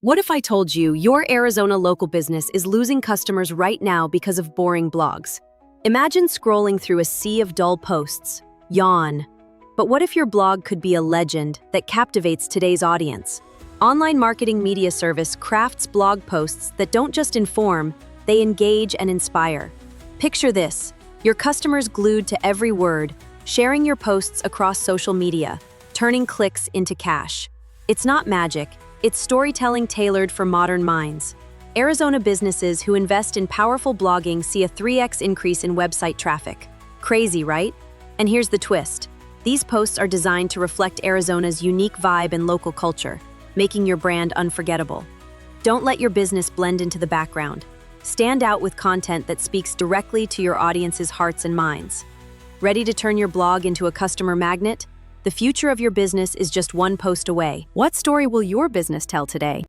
What if I told you your Arizona local business is losing customers right now because of boring blogs? Imagine scrolling through a sea of dull posts. Yawn. But what if your blog could be a legend that captivates today's audience? Online marketing media service crafts blog posts that don't just inform, they engage and inspire. Picture this: your customers glued to every word, sharing your posts across social media, turning clicks into cash. It's not magic. It's storytelling tailored for modern minds. Arizona businesses who invest in powerful blogging see a 3x increase in website traffic. Crazy, right? And here's the twist. These posts are designed to reflect Arizona's unique vibe and local culture, making your brand unforgettable. Don't let your business blend into the background. Stand out with content that speaks directly to your audience's hearts and minds. Ready to turn your blog into a customer magnet? The future of your business is just one post away. What story will your business tell today?